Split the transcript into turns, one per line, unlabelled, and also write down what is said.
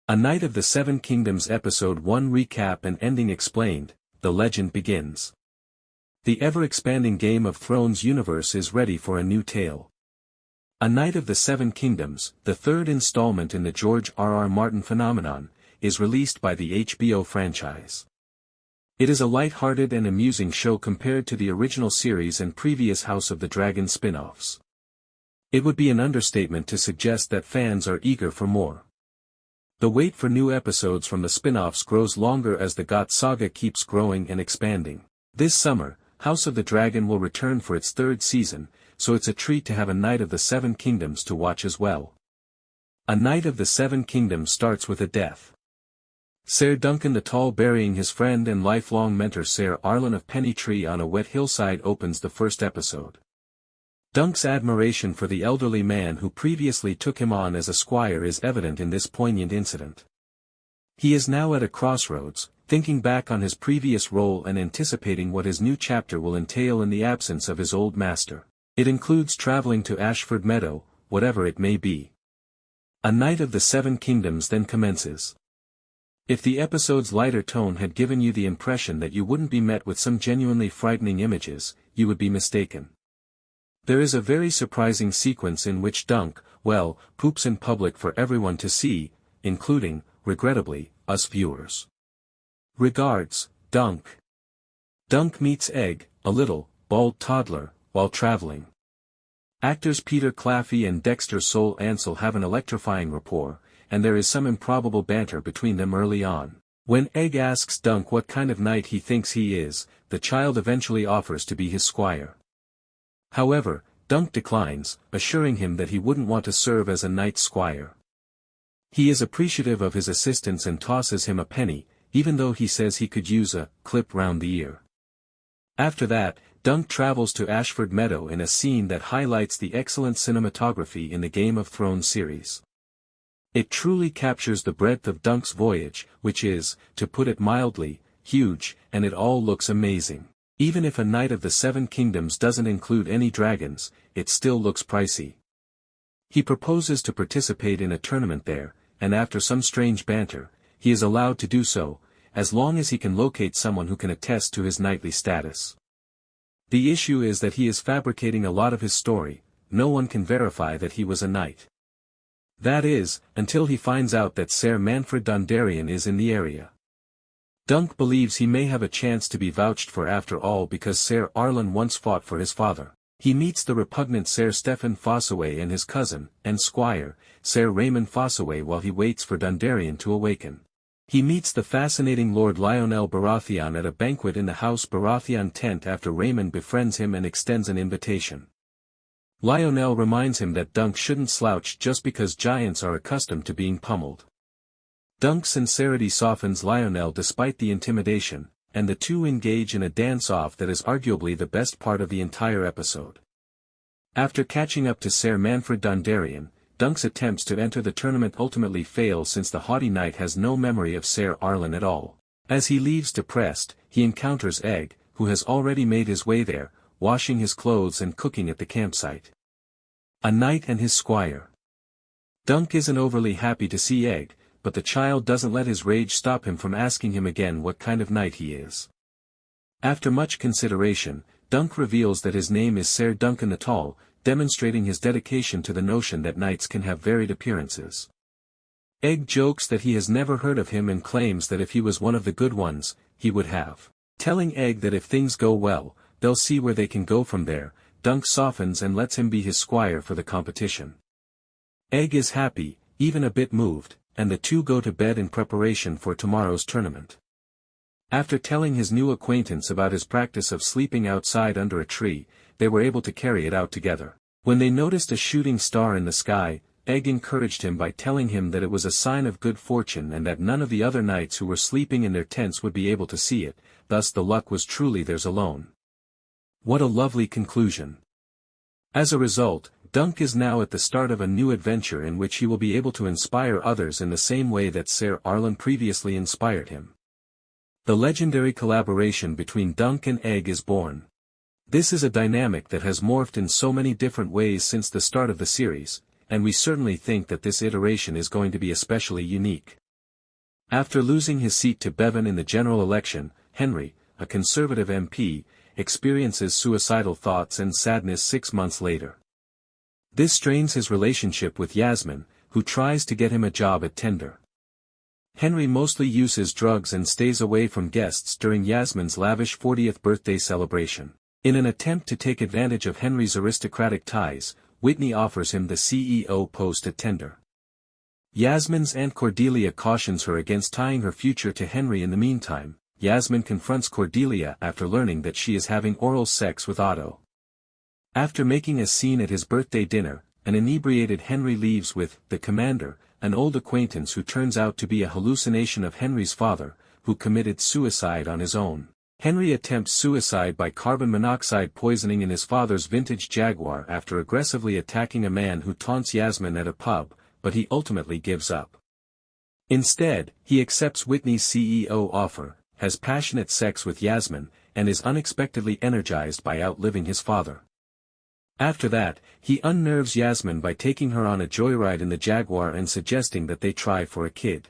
A Knight of the Seven Kingdoms Episode 1 Recap and Ending Explained, the legend begins. The ever-expanding Game of Thrones universe is ready for a new tale. A Knight of the Seven Kingdoms, the third installment in the George R.R. Martin phenomenon, is released by the HBO franchise. It is a lighthearted and amusing show compared to the original series and previous House of the Dragon spin-offs. It would be an understatement to suggest that fans are eager for more. The wait for new episodes from the spin-offs grows longer as the GOT saga keeps growing and expanding. This summer, House of the Dragon will return for its third season, so it's a treat to have a Knight of the Seven Kingdoms to watch as well. A Knight of the Seven Kingdoms starts with a death. Ser Duncan the Tall burying his friend and lifelong mentor Ser Arlan of Pennytree on a wet hillside opens the first episode. Dunk's admiration for the elderly man who previously took him on as a squire is evident in this poignant incident. He is now at a crossroads, thinking back on his previous role and anticipating what his new chapter will entail in the absence of his old master. It includes traveling to Ashford Meadow, whatever it may be. A Knight of the Seven Kingdoms then commences. If the episode's lighter tone had given you the impression that you wouldn't be met with some genuinely frightening images, you would be mistaken. There is a very surprising sequence in which Dunk, poops in public for everyone to see, including, regrettably, us viewers. Regards, Dunk. Dunk meets Egg, a little, bald toddler, while traveling. Actors Peter Claffey and Dexter Sol Ansel have an electrifying rapport, and there is some improbable banter between them early on. When Egg asks Dunk what kind of knight he thinks he is, the child eventually offers to be his squire. However, Dunk declines, assuring him that he wouldn't want to serve as a knight's squire. He is appreciative of his assistance and tosses him a penny, even though he says he could use a clip round the ear. After that, Dunk travels to Ashford Meadow in a scene that highlights the excellent cinematography in the Game of Thrones series. It truly captures the breadth of Dunk's voyage, which is, to put it mildly, huge, and it all looks amazing. Even if a Knight of the Seven Kingdoms doesn't include any dragons, it still looks pricey. He proposes to participate in a tournament there, and after some strange banter, he is allowed to do so, as long as he can locate someone who can attest to his knightly status. The issue is that he is fabricating a lot of his story, no one can verify that he was a knight. That is, until he finds out that Ser Manfred Dondarrion is in the area. Dunk believes he may have a chance to be vouched for after all because Ser Arlan once fought for his father. He meets the repugnant Ser Stephen Fossaway and his cousin, and squire, Ser Raymond Fossaway while he waits for Dondarrion to awaken. He meets the fascinating Lord Lionel Baratheon at a banquet in the House Baratheon tent after Raymond befriends him and extends an invitation. Lionel reminds him that Dunk shouldn't slouch just because giants are accustomed to being pummeled. Dunk's sincerity softens Lionel despite the intimidation, and the two engage in a dance-off that is arguably the best part of the entire episode. After catching up to Ser Manfred Dondarrion, Dunk's attempts to enter the tournament ultimately fail since the haughty knight has no memory of Ser Arlan at all. As he leaves depressed, he encounters Egg, who has already made his way there, washing his clothes and cooking at the campsite. A knight and his squire. Dunk isn't overly happy to see Egg, but the child doesn't let his rage stop him from asking him again what kind of knight he is. After much consideration, Dunk reveals that his name is Ser Duncan the Tall, demonstrating his dedication to the notion that knights can have varied appearances. Egg jokes that he has never heard of him and claims that if he was one of the good ones, he would have. Telling Egg that if things go well, they'll see where they can go from there, Dunk softens and lets him be his squire for the competition. Egg is happy, even a bit moved, and the two go to bed in preparation for tomorrow's tournament. After telling his new acquaintance about his practice of sleeping outside under a tree, they were able to carry it out together. When they noticed a shooting star in the sky, Egg encouraged him by telling him that it was a sign of good fortune and that none of the other knights who were sleeping in their tents would be able to see it, thus the luck was truly theirs alone. What a lovely conclusion. As a result, Dunk is now at the start of a new adventure in which he will be able to inspire others in the same way that Ser Arlan previously inspired him. The legendary collaboration between Dunk and Egg is born. This is a dynamic that has morphed in so many different ways since the start of the series, and we certainly think that this iteration is going to be especially unique. After losing his seat to Bevan in the general election, Henry, a Conservative MP, experiences suicidal thoughts and sadness 6 months later. This strains his relationship with Yasmin, who tries to get him a job at Tender. Henry mostly uses drugs and stays away from guests during Yasmin's lavish 40th birthday celebration. In an attempt to take advantage of Henry's aristocratic ties, Whitney offers him the CEO post at Tender. Yasmin's Aunt Cordelia cautions her against tying her future to Henry in the meantime. Yasmin confronts Cordelia after learning that she is having oral sex with Otto. After making a scene at his birthday dinner, an inebriated Henry leaves with the commander, an old acquaintance who turns out to be a hallucination of Henry's father, who committed suicide on his own. Henry attempts suicide by carbon monoxide poisoning in his father's vintage Jaguar after aggressively attacking a man who taunts Yasmin at a pub, but he ultimately gives up. Instead, he accepts Whitney's CEO offer, has passionate sex with Yasmin, and is unexpectedly energized by outliving his father. After that, he unnerves Yasmin by taking her on a joyride in the Jaguar and suggesting that they try for a kid.